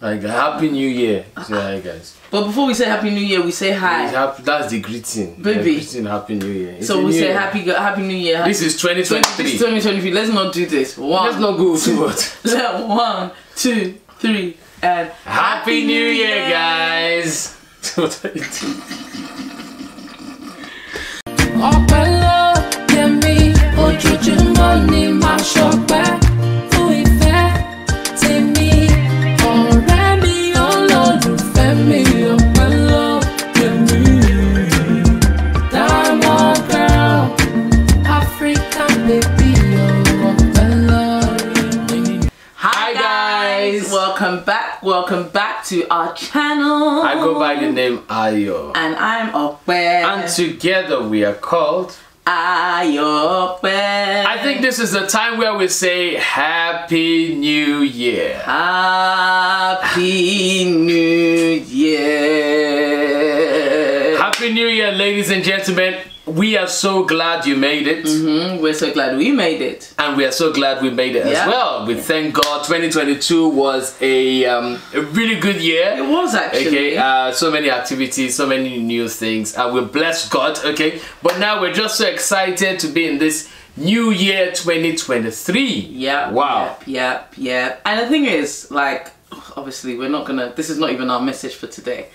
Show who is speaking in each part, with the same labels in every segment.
Speaker 1: Happy New Year. Say hi, guys.
Speaker 2: But before we say Happy New Year, we say hi.
Speaker 1: That's the greeting.
Speaker 2: Baby.
Speaker 1: The greeting, Happy New Year.
Speaker 2: So we say Happy New Year.
Speaker 1: This is 2023.
Speaker 2: This is 2023. Let's not do this.
Speaker 1: Let's not go too much.
Speaker 2: 1, 2, 3, and
Speaker 1: Happy New Year, guys. What are you doing?
Speaker 2: Welcome back to our channel.
Speaker 1: I go by the name Ayo.
Speaker 2: And I'm Ope.
Speaker 1: And together we are called
Speaker 2: Ayope.
Speaker 1: I think this is the time where we say Happy New Year.
Speaker 2: Happy New Year.
Speaker 1: Happy New Year, ladies and gentlemen. We are so glad you made it.
Speaker 2: We're so glad we made it.
Speaker 1: And we are so glad we made it as well. We thank God 2022 was a really good year.
Speaker 2: It was actually.
Speaker 1: Okay, so many activities, so many new things. And we bless God, okay? But now we're just so excited to be in this new year 2023.
Speaker 2: Yeah.
Speaker 1: Wow.
Speaker 2: Yep. And the thing is, like, obviously we're not gonna, this is not even our message for today.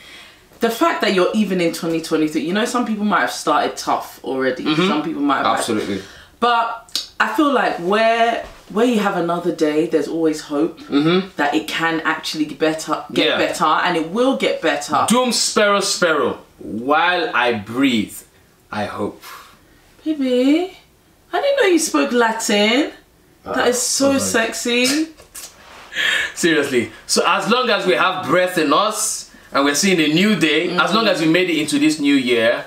Speaker 2: The fact that you're even in 2023, you know, some people might have started tough already. Some people might have.
Speaker 1: Absolutely.
Speaker 2: But I feel like where you have another day, there's always hope that it can actually get better, and it will get better.
Speaker 1: Doom sparrow, while I breathe, I hope.
Speaker 2: Baby, I didn't know you spoke Latin. That is so sexy.
Speaker 1: Seriously. So as long as we have breath in us, and we're seeing a new day, as long as we made it into this new year,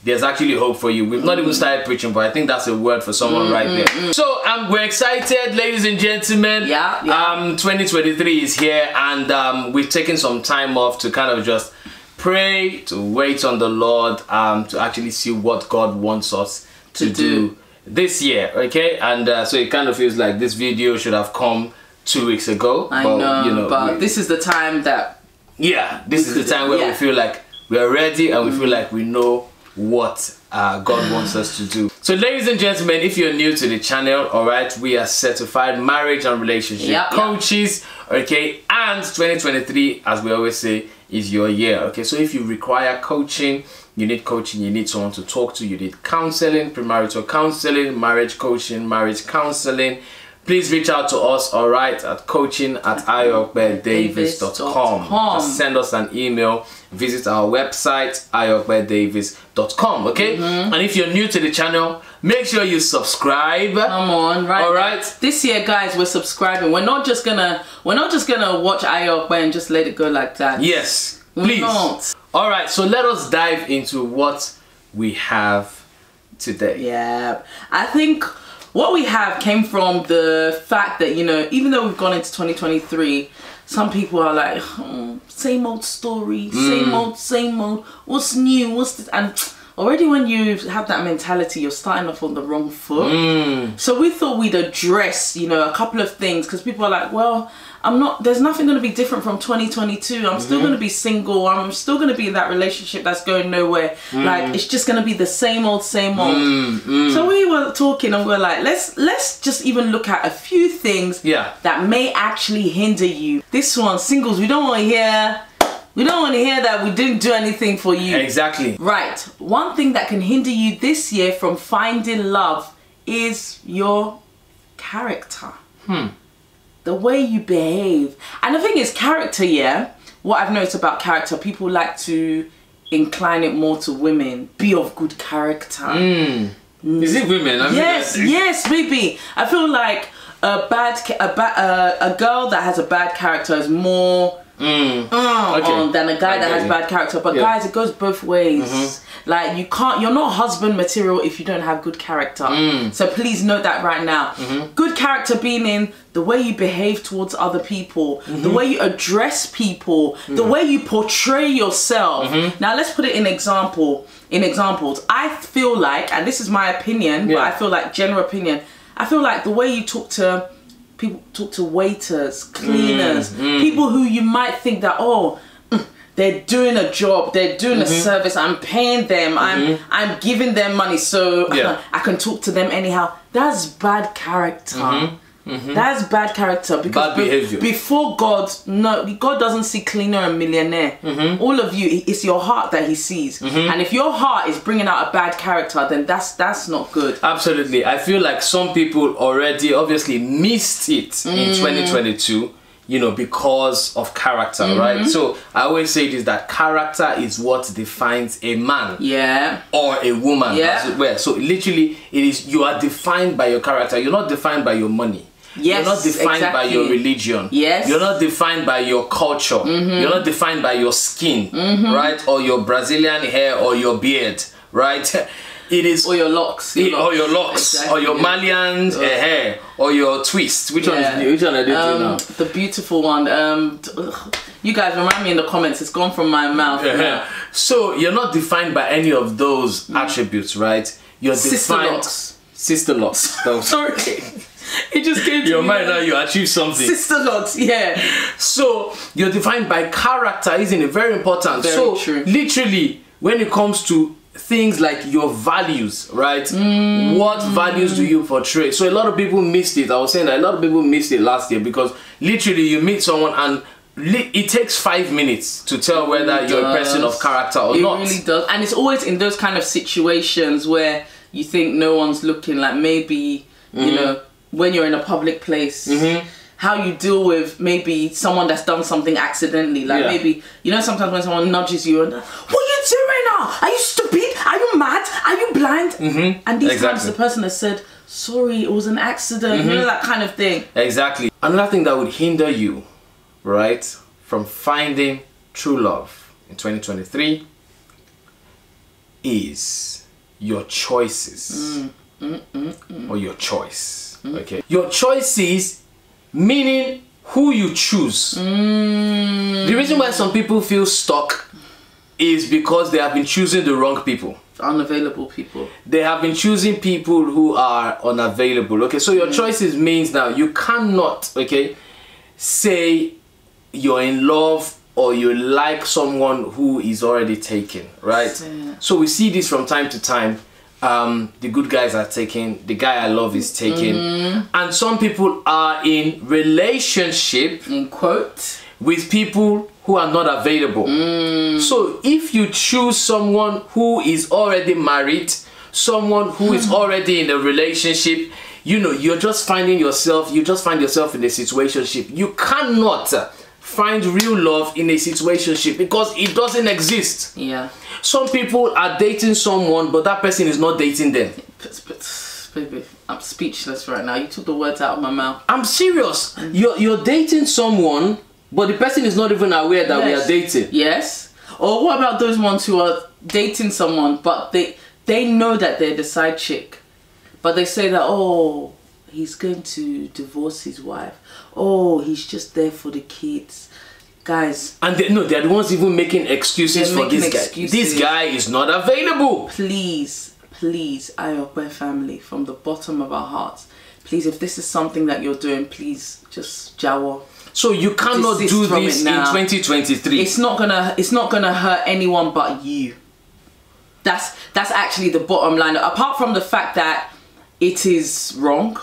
Speaker 1: there's actually hope for you. We've not even started preaching, but I think that's a word for someone right there. So we're excited, ladies and gentlemen. 2023 is here, and we've taken some time off to kind of just pray, to wait on the Lord, to actually see what God wants us to do this year, okay? And so it kind of feels like this video should have come 2 weeks ago.
Speaker 2: I know, but this is the time that
Speaker 1: this is the time where we feel like we are ready, and we feel like we know what God wants us to do. So ladies and gentlemen, if you're new to the channel, alright, we are certified marriage and relationship coaches, okay? And 2023, as we always say, is your year, okay? So if you require coaching, you need someone to talk to, you need counseling, premarital counseling, marriage coaching, marriage counseling, please reach out to us, alright, at coaching@ayopedavis.com. Just send us an email, visit our website, ayopedavis.com, okay? And if you're new to the channel, make sure you subscribe.
Speaker 2: Come on, right?
Speaker 1: Alright.
Speaker 2: This year, guys, we're subscribing. We're not just gonna watch Ayope and just let it go like that.
Speaker 1: Yes, please. Alright, so let us dive into what we have today.
Speaker 2: Yeah, I think what we have came from the fact that, you know, even though we've gone into 2023, some people are like, same old story, same old, what's new, what's this? And already when you have that mentality, you're starting off on the wrong foot. So we thought we'd address, you know, a couple of things, because people are like, well, there's nothing going to be different from 2022. I'm still going to be single. I'm still going to be in that relationship that's going nowhere. Like, it's just going to be the same old. So we were talking and we were like, let's just even look at a few things that may actually hinder you. This one, singles, we don't want to hear that we didn't do anything for you.
Speaker 1: Exactly.
Speaker 2: Right. One thing that can hinder you this year from finding love is your character. The way you behave. And the thing is, character, what I've noticed about character, people like to incline it more to women. Be of good character.
Speaker 1: Is it women? I mean,
Speaker 2: yes, baby. I feel like a girl that has a bad character is more than a guy that has bad character. But guys, it goes both ways. Like, you're not husband material if you don't have good character. So please note that right now. Good character being in the way you behave towards other people, the way you address people, the way you portray yourself. Now let's put it in examples. I feel like, and this is my opinion, but I feel like general opinion, I feel like the way you talk to people, talk to waiters, cleaners, people who you might think that, oh, they're doing a job, they're doing a service, I'm paying them, I'm giving them money, so I can talk to them anyhow. That's bad character. That's bad character, because
Speaker 1: bad behavior.
Speaker 2: Before God, no, God doesn't see cleaner and millionaire. All of you, it's your heart that he sees. And if your heart is bringing out a bad character, then that's not good.
Speaker 1: Absolutely. I feel like some people already obviously missed it in 2022, you know, because of character, right? So I always say this, that character is what defines a man or a woman, as it were. So literally, it is, you are defined by your character. You're not defined by your money. You're not defined by your religion. You're not defined by your culture. You're not defined by your skin, right? Or your Brazilian hair or your beard, right? It is,
Speaker 2: or your locks,
Speaker 1: or your locks, exactly. Or your Malian hair, or your twist. Which one is which one I did now?
Speaker 2: The beautiful one. You guys remind me in the comments. It's gone from my mouth.
Speaker 1: So you're not defined by any of those attributes, right? You're defined. Sister locks.
Speaker 2: Sorry. It just came to
Speaker 1: your mind now. You achieved something.
Speaker 2: Sister locks, yeah.
Speaker 1: So you're defined by character, isn't it? Very important.
Speaker 2: Very true.
Speaker 1: Literally, when it comes to things like your values, right? What values do you portray? So a lot of people missed it. I was saying that a lot of people missed it last year, because literally you meet someone and it takes 5 minutes to tell whether you're a person of character or not.
Speaker 2: It really does. And it's always in those kind of situations where you think no one's looking, like maybe, you know, when you're in a public place, how you deal with maybe someone that's done something accidentally. Like maybe, you know, sometimes when someone nudges you and, what are you doing now? Are you stupid? Are you mad? Are you blind? And these times the person has said, sorry, it was an accident. You know, that kind of thing.
Speaker 1: Exactly. Another thing that would hinder you, right, from finding true love in 2023 is your choices. Or your choice. Okay. Your choices, meaning who you choose. The reason why some people feel stuck is because they have been choosing the wrong people.
Speaker 2: Unavailable people.
Speaker 1: They have been choosing people who are unavailable. Okay, so your choices means now you cannot, okay, say you're in love or you like someone who is already taken, right? So we see this from time to time. The good guys are taken, the guy I love is taken, and some people are in relationship, in quote, with people who are not available. So if you choose someone who is already married, someone who is already in a relationship, you know, you're just finding yourself, you just find yourself in a situationship. You cannot find real love in a situationship because it doesn't exist. Some people are dating someone, but that person is not dating them.
Speaker 2: Baby, I'm speechless right now. You took the words out of my mouth.
Speaker 1: I'm serious. You're dating someone, but the person is not even aware that we are dating.
Speaker 2: Or what about those ones who are dating someone, but they know that they're the side chick, but they say that, oh, he's going to divorce his wife. Oh, he's just there for the kids. Guys.
Speaker 1: And they're the ones even making excuses for this guy. This guy is not available.
Speaker 2: Please, please, Ayope family, from the bottom of our hearts, please, if this is something that you're doing, please just jawo.
Speaker 1: So you cannot do this in 2023.
Speaker 2: It's not gonna hurt anyone but you. That's actually the bottom line. Apart from the fact that it is wrong,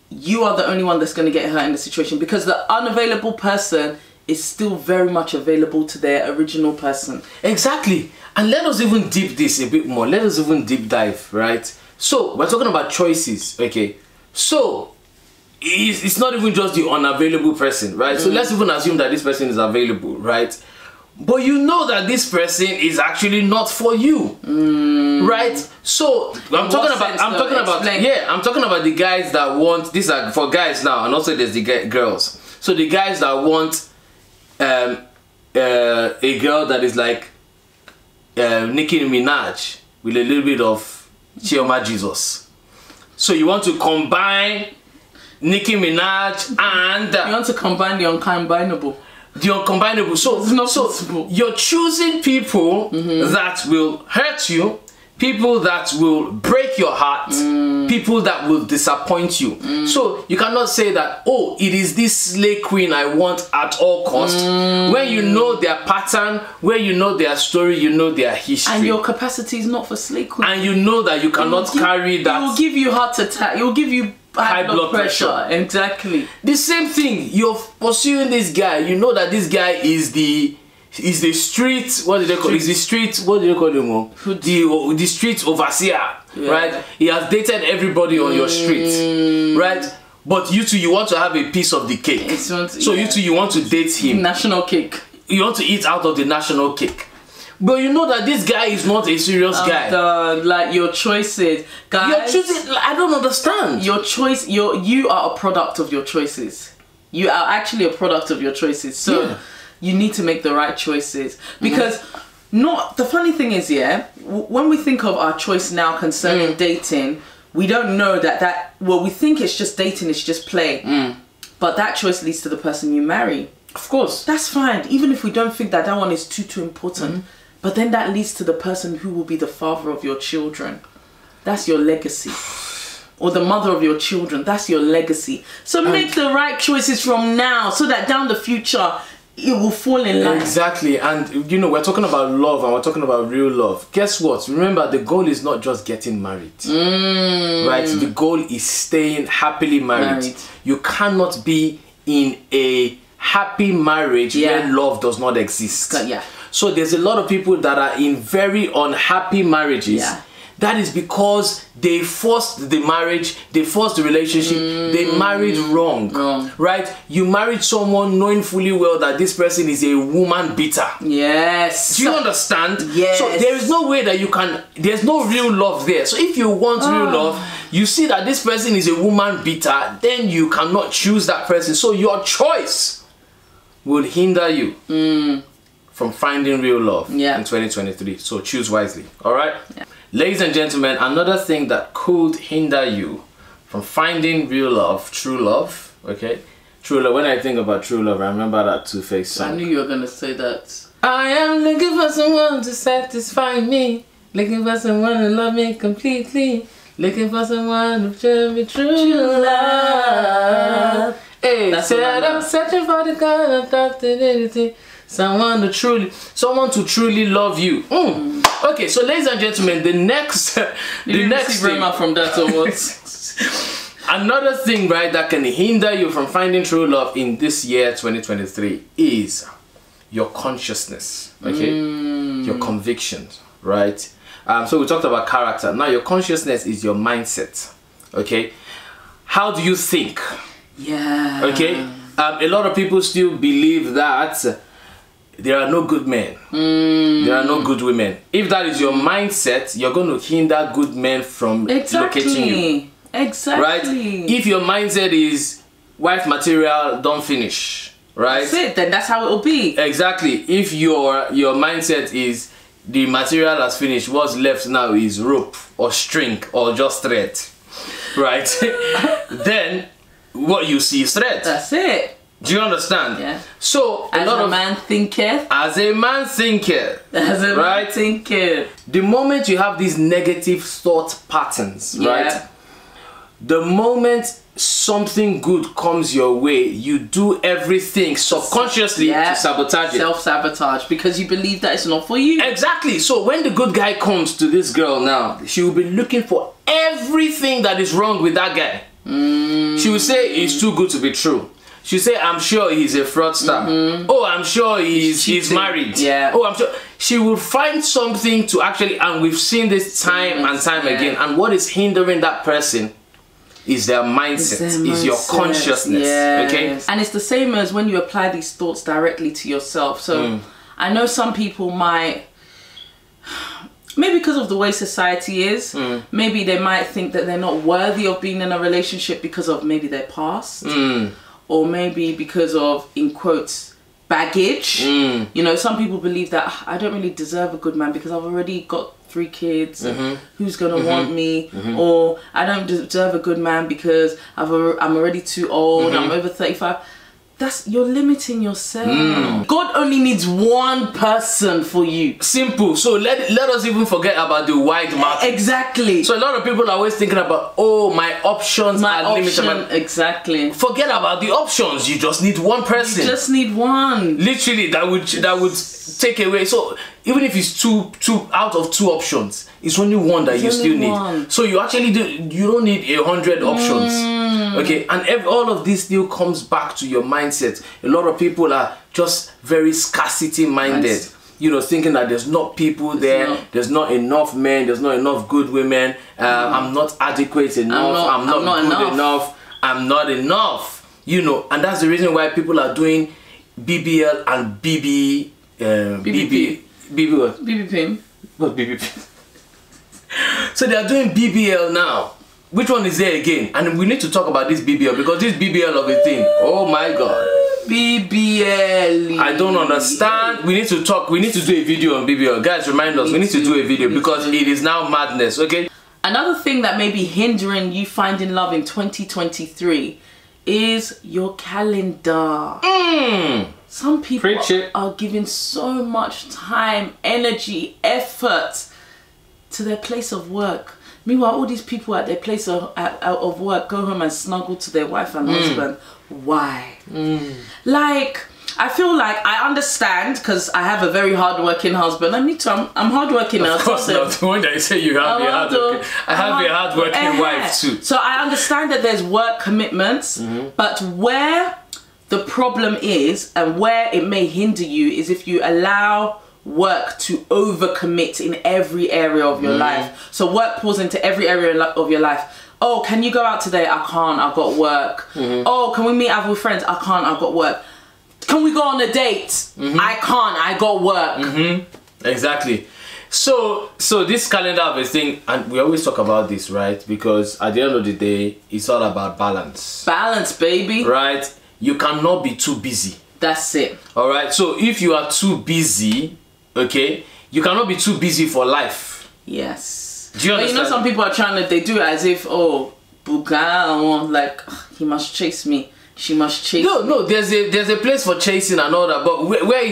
Speaker 2: you are the only one that's gonna get hurt in the situation, because the unavailable person is still very much available to their original person.
Speaker 1: Exactly. And let us even deep this a bit more. Let us even deep dive, right? So we're talking about choices, okay? So it's not even just the unavailable person, right? So let's even assume that this person is available, right? But you know that this person is actually not for you, right? So I'm talking about the guys that want, these are for guys now, and also there's the girls. So the guys that want a girl that is like Nicki Minaj with a little bit of Chioma Jesus. So you want to combine Nicki Minaj and
Speaker 2: you want to combine the uncombinable.
Speaker 1: The uncombinable. So you're choosing people that will hurt you, people that will break your heart, people that will disappoint you. So you cannot say that, oh, it is this slay queen I want at all cost. When you know their pattern, when you know their story, you know their history.
Speaker 2: And your capacity is not for slay queen.
Speaker 1: And you know that you cannot carry that.
Speaker 2: It will give you heart attack. It will give you high blood pressure. Exactly.
Speaker 1: The same thing, you're pursuing this guy, you know that this guy is the street, what do they call it? Is the street, what do they call him? The street overseer, right? He has dated everybody on your street, right? But you two, you want to have a piece of the cake. So you two, you want to date him.
Speaker 2: National cake.
Speaker 1: You want to eat out of the national cake. But you know that this guy is not a serious guy.
Speaker 2: Like your choices, guys.
Speaker 1: Your choices, I don't understand.
Speaker 2: Your choice, you are a product of your choices. You are actually a product of your choices. So you need to make the right choices. Because the funny thing is, when we think of our choice now concerning dating, we don't know well, we think it's just dating, it's just play. But that choice leads to the person you marry.
Speaker 1: Of course.
Speaker 2: That's fine. Even if we don't think that one is too important. But then that leads to the person who will be the father of your children. That's your legacy. Or the mother of your children. That's your legacy. So make the right choices from now so that down the future it will fall in line.
Speaker 1: Exactly. And you know, we're talking about love and we're talking about real love. Guess what? Remember, the goal is not just getting married. Right? The goal is staying happily married. You cannot be in a happy marriage where love does not exist. So there's a lot of people that are in very unhappy marriages. That is because they forced the marriage, they forced the relationship, they married wrong. Right? You married someone knowing fully well that this person is a woman beater.
Speaker 2: Yes.
Speaker 1: Do you understand?
Speaker 2: Yes.
Speaker 1: So there is no way that you can, there's no real love there. So if you want real love, you see that this person is a woman beater, then you cannot choose that person. So your choice will hinder you from finding real love in 2023. So choose wisely. All right? Ladies and gentlemen, another thing that could hinder you from finding real love, true love, okay? True love. When I think about true love, I remember that Two-Face song.
Speaker 2: I knew you were going to say that.
Speaker 1: I am looking for someone to satisfy me. Looking for someone to love me completely. Looking for someone to show me true love. Hey, said I'm searching for the kind of thought in anything. Someone to truly love you. Okay, so ladies and gentlemen, the next thing
Speaker 2: from that or what?
Speaker 1: Another thing, right, that can hinder you from finding true love in this year 2023 is your consciousness, okay? Your convictions, right? So we talked about character. Now your consciousness is your mindset, okay? How do you think?
Speaker 2: Yeah.
Speaker 1: Okay? A lot of people still believe that there are no good men. There are no good women. If that is your mindset, you're going to hinder good men from locating you.
Speaker 2: Exactly.
Speaker 1: Right? If your mindset is wife material, don't finish. Right?
Speaker 2: That's it. Then that's how it will be.
Speaker 1: Exactly. If your mindset is the material has finished, what's left now is rope or string or just thread. Right? Then what you see is thread.
Speaker 2: That's it.
Speaker 1: Do you understand?
Speaker 2: Yeah.
Speaker 1: So
Speaker 2: as a man thinketh.
Speaker 1: As a man thinketh.
Speaker 2: As a man thinketh.
Speaker 1: The moment you have these negative thought patterns, right? The moment something good comes your way, you do everything subconsciously to sabotage it.
Speaker 2: Self-sabotage, because you believe that it's not for you.
Speaker 1: Exactly. So when the good guy comes to this girl now, she will be looking for everything that is wrong with that guy. She will say it's too good to be true. She say, I'm sure he's a fraudster. Oh, I'm sure he's married.
Speaker 2: Yeah.
Speaker 1: Oh, I'm sure. She will find something to actually, and we've seen this time and time again. And what is hindering that person is their mindset, is your consciousness.
Speaker 2: Yes.
Speaker 1: Okay?
Speaker 2: And it's the same as when you apply these thoughts directly to yourself. So I know some people might, maybe because of the way society is, maybe they might think that they're not worthy of being in a relationship because of maybe their past. Or maybe because of, in quotes, baggage. You know, some people believe that I don't really deserve a good man because I've already got 3 kids. Who's gonna want me? Or I don't deserve a good man because I'm already too old. I'm over 35. you're limiting yourself. God only needs one person for you.
Speaker 1: Simple. So let us even forget about the wide market.
Speaker 2: Exactly.
Speaker 1: So a lot of people are always thinking about, oh, my options are limited.
Speaker 2: Exactly.
Speaker 1: Forget about the options. You just need one person.
Speaker 2: You just need one.
Speaker 1: Literally, that would take away. So even if it's two out of 2 options, it's only one that you still need. So you actually you don't need 100 options. Okay, and all of this still comes back to your mindset. A lot of people are just very scarcity minded. You know, thinking that there's not people there, there's not enough men, there's not enough good women. I'm not adequate enough. I'm not good enough. I'm not enough. You know, and that's the reason why people are doing BBL and BB what?
Speaker 2: BBP.
Speaker 1: What BBP? So they are doing BBL now. Which one is there again? And we need to talk about this BBL, because this BBL of a thing, oh my god.
Speaker 2: BBL.
Speaker 1: I don't understand. We need to talk. We need to do a video on BBL. Guys, remind us. We need to do a video because it is now madness. Okay.
Speaker 2: Another thing that may be hindering you finding love in 2023 is your calendar. Some people are giving so much time, energy, effort to their place of work. Meanwhile, all these people at their place of work go home and snuggle to their wife and husband. Why? Like, I feel like I understand, because I have a very hardworking husband. I'm hardworking now.
Speaker 1: Of course not. The one that you say you have I have a hardworking wife too.
Speaker 2: So I understand that there's work commitments, but where the problem is and where it may hinder you is if you allow work to overcommit in every area of your life. So work pours into every area of your life. Oh, can you go out today? I can't, I've got work. Oh, can we meet up with friends? I can't, I've got work. Can we go on a date? I can't, I got work.
Speaker 1: Exactly. So this calendar of a thing, and we always talk about this, right? Because at the end of the day, it's all about balance.
Speaker 2: Balance, baby.
Speaker 1: Right? You cannot be too busy.
Speaker 2: That's it.
Speaker 1: All right? So if you are too busy, okay, you cannot be too busy for life.
Speaker 2: Yes.
Speaker 1: Do you understand?
Speaker 2: But you know, some people are trying to, they do it as if, oh, Buga, like, he must chase me. She must chase me.
Speaker 1: No, there's a place for chasing and all that, but where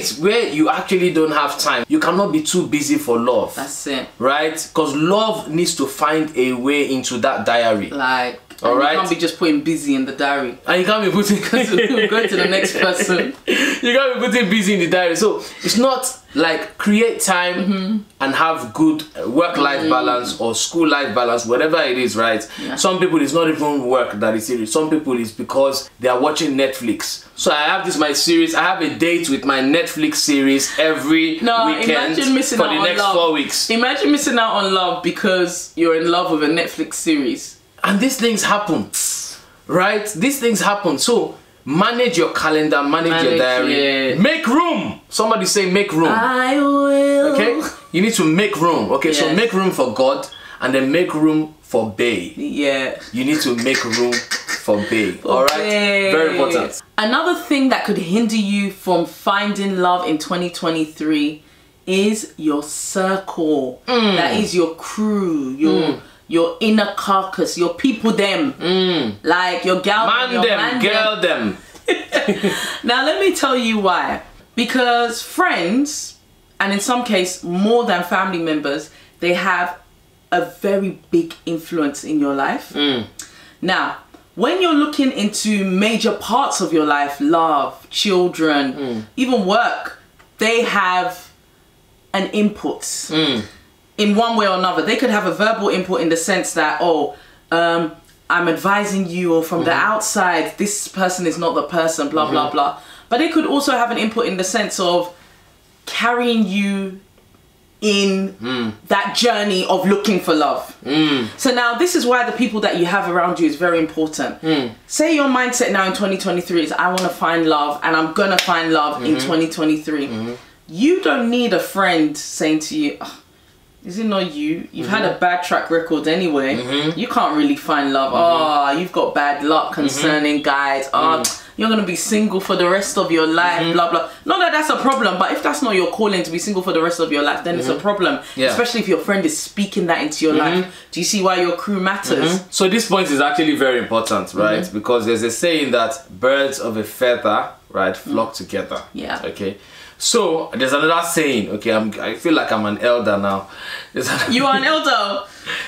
Speaker 1: you actually don't have time. You cannot be too busy for love.
Speaker 2: That's it.
Speaker 1: Right? Because love needs to find a way into that diary.
Speaker 2: Like,
Speaker 1: all right?
Speaker 2: You can't be just putting busy in the diary.
Speaker 1: And you can't be putting...
Speaker 2: Go to the next person.
Speaker 1: You can't be putting busy in the diary. So it's not like create time and have good work-life balance or school-life balance, whatever it is, right? Yeah. Some people, it's not even work that is serious. Some people, it's because they are watching Netflix. So I have my series. I have a date with my Netflix series every weekend for the next 4 weeks.
Speaker 2: Imagine missing out on love because you're in love with a Netflix series.
Speaker 1: And these things happen, right? These things happen. So manage your calendar, manage your diary.
Speaker 2: Yeah.
Speaker 1: Make room. Somebody say make room.
Speaker 2: I will.
Speaker 1: Okay? You need to make room. Okay, yes. So make room for God and then make room for Bae.
Speaker 2: Yeah.
Speaker 1: You need to make room for Bae. Alright? Very important.
Speaker 2: Another thing that could hinder you from finding love in 2023 is your circle. That is your crew, your inner carcass, your people them. Like your gal
Speaker 1: girl them.
Speaker 2: Now let me tell you why. Because friends, and in some case more than family members, they have a very big influence in your life. Now, when you're looking into major parts of your life, love, children, even work, they have an input. In one way or another. They could have a verbal input in the sense that, oh, I'm advising you, or from the outside, this person is not the person, blah, blah, blah. But they could also have an input in the sense of carrying you in that journey of looking for love. So now this is why the people that you have around you is very important. Say your mindset now in 2023 is, I want to find love and I'm going to find love in 2023. You don't need a friend saying to you, oh, is it not you? You've had a bad track record anyway. You can't really find love. Oh, you've got bad luck concerning guys. Oh, you're gonna be single for the rest of your life, blah blah. Not that that's a problem, but if that's not your calling to be single for the rest of your life, then it's a problem.
Speaker 1: Yeah.
Speaker 2: Especially if your friend is speaking that into your life. Do you see why your crew matters?
Speaker 1: So this point is actually very important, right? Because there's a saying that birds of a feather, right, flock together.
Speaker 2: Yeah.
Speaker 1: Okay. So there's another saying. Okay, I feel like I'm an elder now.
Speaker 2: You are an elder.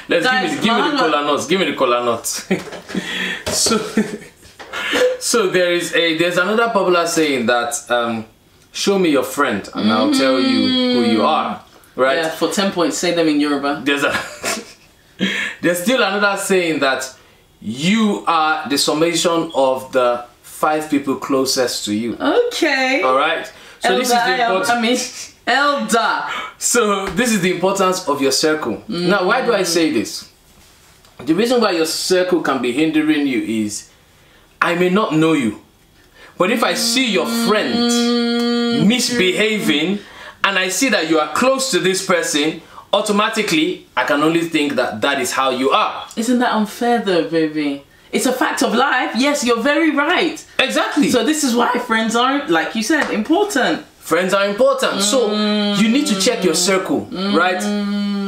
Speaker 1: Let's
Speaker 2: Guys,
Speaker 1: give me the cola nuts. Give me the cola nuts. so there's another popular saying that show me your friend and I'll tell you who you are. Right?
Speaker 2: Yeah, for 10 points, say them in Yoruba.
Speaker 1: There's still another saying that you are the summation of the 5 people closest to you.
Speaker 2: Okay.
Speaker 1: All right. So
Speaker 2: Elder,
Speaker 1: this is the importance.
Speaker 2: Elder.
Speaker 1: So this is the importance of your circle. Now, why do I say this? The reason why your circle can be hindering you is I may not know you, but if I see your friend misbehaving and I see that you are close to this person, automatically I can only think that that is how you are.
Speaker 2: Isn't that unfair though, baby? It's a fact of life. Yes, you're very right.
Speaker 1: Exactly.
Speaker 2: So this is why friends are, like you said, important.
Speaker 1: Friends are important. So you need to check your circle, right?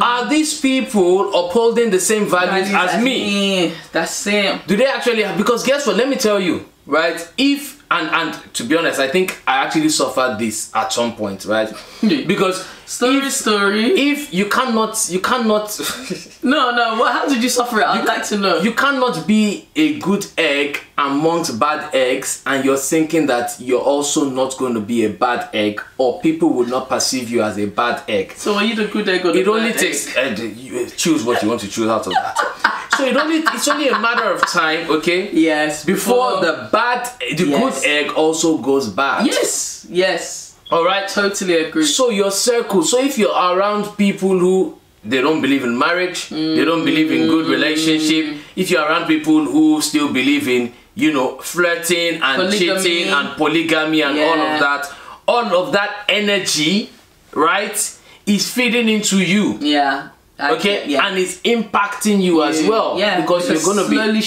Speaker 1: Are these people upholding the same values as me?
Speaker 2: That's it.
Speaker 1: Do they actually have, because guess what, let me tell you, right? If and to be honest, I think I actually suffered this at some point, right? Because if you cannot
Speaker 2: no, how did you suffer it? I'd like to know.
Speaker 1: You cannot be a good egg amongst bad eggs and you're thinking that you're also not going to be a bad egg, or people will not perceive you as a bad egg.
Speaker 2: So are you the good egg or the
Speaker 1: bad egg? It only takes
Speaker 2: you
Speaker 1: choose what you want to choose out of that. So it's only a matter of time, okay?
Speaker 2: Yes.
Speaker 1: Before the good egg also goes bad.
Speaker 2: Yes.
Speaker 1: All right.
Speaker 2: Totally agree.
Speaker 1: So your circle. So if you're around people who they don't believe in marriage, they don't believe in good relationship. If you're around people who still believe in, flirting and polygamy. Cheating and polygamy and all of that energy, right, is feeding into you.
Speaker 2: Yeah.
Speaker 1: Okay, and it's impacting you as well.
Speaker 2: Yeah,
Speaker 1: because you're gonna
Speaker 2: slowly,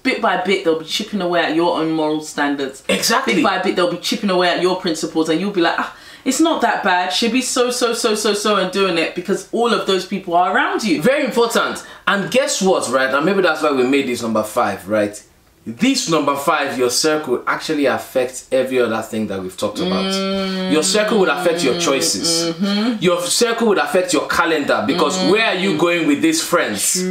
Speaker 2: bit by bit, they'll be chipping away at your own moral standards.
Speaker 1: Exactly.
Speaker 2: Bit by bit, they'll be chipping away at your principles, and you'll be like, it's not that bad. She'll be so and doing it because all of those people are around you.
Speaker 1: Very important. And guess what, right? And maybe that's why we made this number 5, right? This number 5, your circle, actually affects every other thing that we've talked about. Your circle would affect your choices. Your circle would affect your calendar, because where are you going with these friends?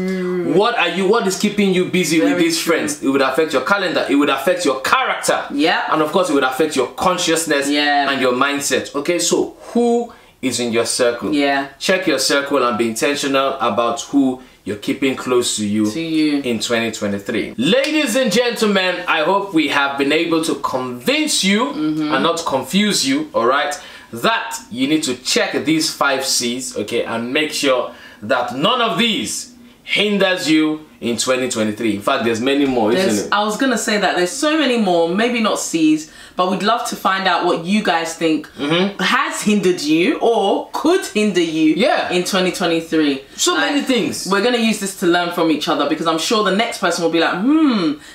Speaker 1: What is keeping you busy with these friends? It would affect your calendar. It would affect your character.
Speaker 2: Yeah.
Speaker 1: And of course, it would affect your consciousness and your mindset. Okay, so who is in your circle?
Speaker 2: Yeah.
Speaker 1: Check your circle and be intentional about who you're keeping close to you in 2023. Ladies and gentlemen, I hope we have been able to convince you and not confuse you, all right, that you need to check these 5 C's, okay, and make sure that none of these hinders you in 2023. In fact, there's many more, isn't it?
Speaker 2: I was gonna say that there's so many more, maybe not C's, but we'd love to find out what you guys think has hindered you or could hinder you in 2023.
Speaker 1: So many things.
Speaker 2: We're gonna use this to learn from each other, because I'm sure the next person will be like,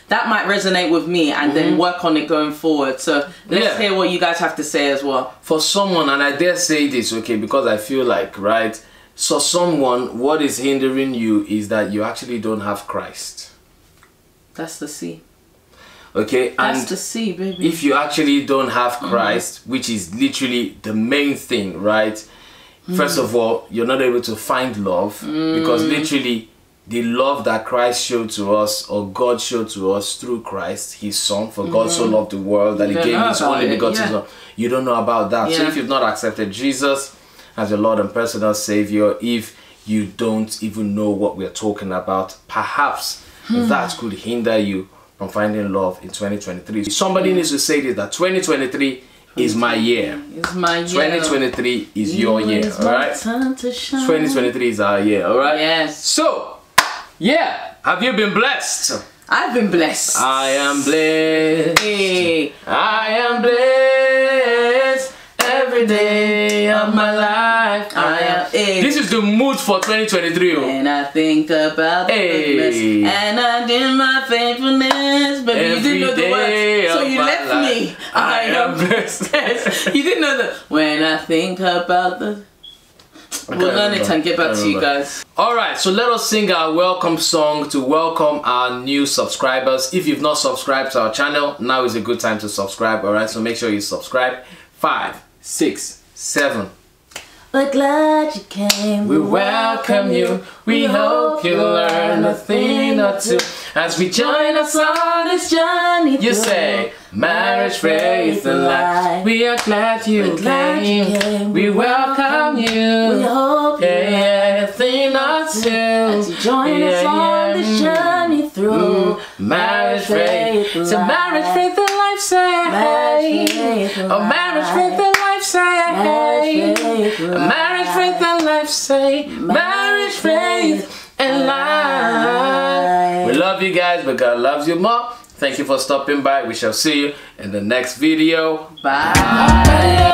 Speaker 2: that might resonate with me, and then work on it going forward. So let's hear what you guys have to say as well.
Speaker 1: For someone, and I dare say this, okay, because I feel like, right, so someone, what is hindering you is that you actually don't have Christ.
Speaker 2: That's the C.
Speaker 1: Okay,
Speaker 2: that's the C, baby.
Speaker 1: If you actually don't have Christ, which is literally the main thing, right? First of all, you're not able to find love, because literally the love that Christ showed to us, or God showed to us through Christ, his son, for God so loved the world that he gave his only begotten son. You don't know about that. So if you've not accepted Jesus as your Lord and personal Savior, if you don't even know what we're talking about, perhaps that could hinder you from finding love in 2023. Somebody needs to say this, that 2023 is my year.
Speaker 2: It's my year.
Speaker 1: 2023 is your year, alright? 2023 is our year, alright?
Speaker 2: Yes.
Speaker 1: So, have you been blessed?
Speaker 2: I've been blessed.
Speaker 1: I am blessed.
Speaker 2: Hey.
Speaker 1: I am blessed every day of my life. This is is the mood for 2023.
Speaker 2: And I think about the goodness, and I did my faithfulness, but you didn't know the words, so you left me. I am blessed. You didn't know that. When I think about the... We'll learn it and get back to you guys.
Speaker 1: Alright, so let us sing our welcome song to welcome our new subscribers. If you've not subscribed to our channel, now is a good time to subscribe. Alright, so make sure you subscribe. 5, 6, 7.
Speaker 2: We're glad you came.
Speaker 1: We welcome you. We hope you learn a thing or two as we join us on this journey. You say, marriage, faith, and life. We are glad you came. We welcome you.
Speaker 2: We hope you learn
Speaker 1: a thing or two
Speaker 2: as you join us on this journey through
Speaker 1: marriage, faith, and life. So marriage, faith, and life say. Oh, marriage, faith, and life say. Marriage, faith, and life say. Marriage, faith, and life. We love you guys, but God loves you more. Thank you for stopping by. We shall see you in the next video.
Speaker 2: Bye.